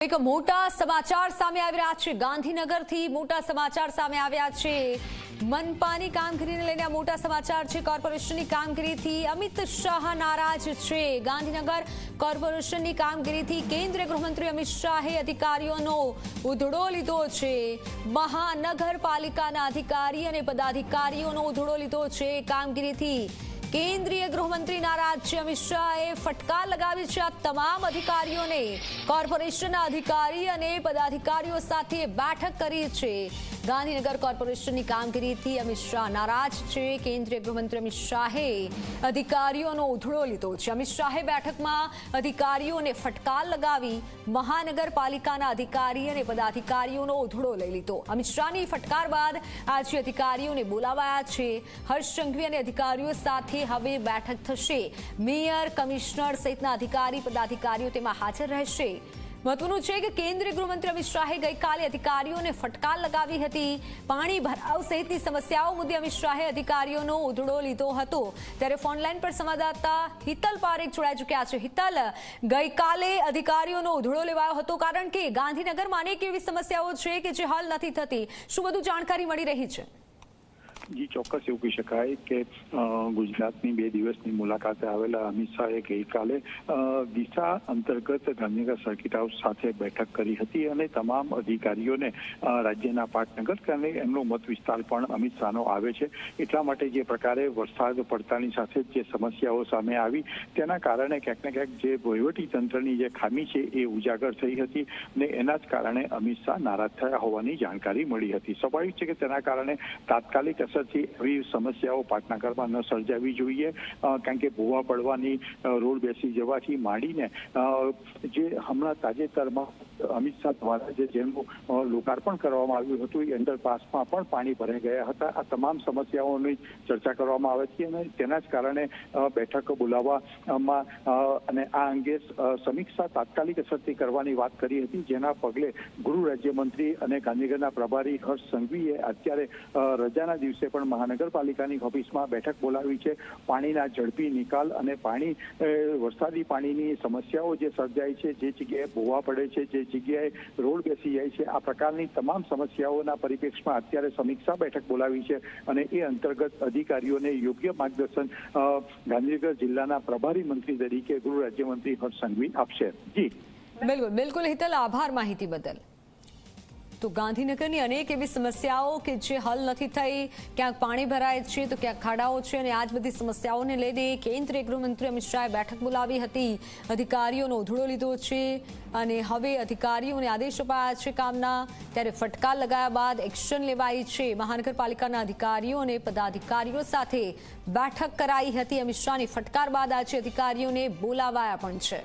એક મોટા સમાચાર સામે આવી રહ્યા છે। ગાંધીનગરથી મોટા સમાચાર સામે આવ્યા છે। મનપાની કામગીરીને લઈને આ મોટા સમાચાર છે। કોર્પોરેશનની કામગીરીથી અમિત શાહ નારાજ છે। ગાંધીનગર કોર્પોરેશનની કામગીરીથી કેન્દ્રીય ગૃહમંત્રી અમિત શાહે અધિકારીઓનો ઉધડો લીધો છે। મહાનગરપાલિકાના અધિકારી અને પદાધિકારીઓનો ઉધડો લીધો છે। કામગીરીથી केंद्रीय गृहमंत्री नाराज છે। અમિત શાહે ફટકાર લગાવી છે આ તમામ અધિકારીઓને। કોર્પોરેશનના અધિકારી અને પદાધિકારીઓ સાથે બેઠક કરી છે। ગાંધીનગર કોર્પોરેશનની કામગીરીથી અમિત શાહ નારાજ છે। કેન્દ્રીય ગૃહમંત્રી અમિત શાહે અધિકારીઓનો ઉધડો લીધો છે। અમિત શાહે બેઠકમાં અધિકારીઓને ફટકાર લગાવી મહાનગરપાલિકાના અધિકારી અને પદાધિકારીઓનો ઉધડો લઈ લીધો। અમિત શાહની ફટકાર બાદ આજે અધિકારીઓને બોલાવાયા છે। હર્ષ સંઘવી અને અધિકારીઓ સાથે હવે બેઠક થશે। મેયર, કમિશનર સહિતના અધિકારી પદાધિકારીઓ તેમાં હાજર રહેશે। મહત્વનું છે કે કેન્દ્રીય ગૃહમંત્રી અમિત શાહે ગઈકાલે અધિકારીઓને ફટકાર લગાવી હતી। પાણી ભરાવ સહિતની સમસ્યાઓ મુદ્દે અમિત શાહે અધિકારીઓનો ઉધડો લીધો હતો। ત્યારે ફોનલાઈન પર સંવાદદાતા હિતલ પારેખ જોડાઈ ચૂક્યા છે। હિતલ, ગઈકાલે અધિકારીઓનો ઉધડો લેવાયો હતો કારણ કે ગાંધીનગરમાં અનેક એવી સમસ્યાઓ છે કે જે હલ નથી થતી। શું વધુ જાણકારી મળી રહી છે? जी ચોક્કસ એવું કહી શકાય કે ગુજરાતની 2 દિવસની મુલાકાતે આવેલા અમિત શાહે ગઈકાલે દિશા અંતર્ગત ગાંધીનગર સર્કિટ હાઉસ સાથે બેઠક કરી હતી અને તમામ અધિકારીઓને રાજ્યના પાટનગર અને એમનો મત વિસ્તાર પણ અમિત શાહનો આવે છે। એટલા માટે જે પ્રકારે વરસાદ પડતાની સાથે જે સમસ્યાઓ સામે આવી તેના કારણે ક્યાંક ને ક્યાંક જે વહીવટી તંત્રની જે ખામી છે એ ઉજાગર થઈ હતી અને એના જ કારણે અમિત શાહ નારાજ થયા હોવાની જાણકારી મળી હતી। સ્વાભાવિક છે કે તેના કારણે તાત્કાલિક એવી સમસ્યાઓ પાટનગરમાં ન સર્જાવી જોઈએ કારણ કે ભૂવા પડવાની, રોડ બેસી જવાથી માંડીને જે હમણાં તાજેતરમાં અમિત શાહ દ્વારા જેનું લોકાર્પણ કરવામાં આવ્યું હતું એ અંડરપાસમાં પણ પાણી ભરાઈ ગયા હતા। આ તમામ સમસ્યાઓની ચર્ચા કરવામાં આવે છે અને તેના જ કારણે બેઠક બોલાવવામાં અને આ અંગે સમીક્ષા તાત્કાલિક અસરથી કરવાની વાત કરી હતી। જેના પગલે ગૃહ રાજ્યમંત્રી અને ગાંધીનગરના પ્રભારી હર્ષ સંઘવીએ અત્યારે રજાના દિવસે પણ મહાનગરપાલિકાની ઓફિસમાં બેઠક બોલાવી છે। પાણીના ઝડપી નિકાલ અને વરસાદી પાણીની સમસ્યાઓ જે સર્જાય છે, જે જગ્યાએ ભૂવા પડે છે, જે જગ્યાએ રોડ બેસી જાય છે, આ પ્રકારની તમામ સમસ્યાઓના પરિપ્રેક્ષમાં અત્યારે સમીક્ષા બેઠક બોલાવી છે અને એ અંતર્ગત અધિકારીઓને યોગ્ય માર્ગદર્શન ગાંધીનગર જિલ્લાના પ્રભારી મંત્રી તરીકે ગૃહ રાજ્યમંત્રી હર્ષ સંઘવી આપશે। જી બિલકુલ હિતલ, આભાર માહિતી બદલ। તો ગાંધીનગરની અનેક એવી સમસ્યાઓ કે જે હલ નથી થઈ, ક્યાંક પાણી ભરાય છે તો ક્યાંક ખાડાઓ છે અને આ જ બધી સમસ્યાઓને લઈને કેન્દ્રીય ગૃહમંત્રી અમિત શાહે બેઠક બોલાવી હતી। અધિકારીઓનો ઉધડો લીધો છે અને હવે અધિકારીઓને આદેશ અપાયા છે કામના। ત્યારે ફટકાર લગાયા બાદ એક્શન લેવાઈ છે। મહાનગરપાલિકાના અધિકારીઓ અને પદાધિકારીઓ સાથે બેઠક કરાઈ હતી। અમિત શાહની ફટકાર બાદ આજે અધિકારીઓને બોલાવાયા પણ છે।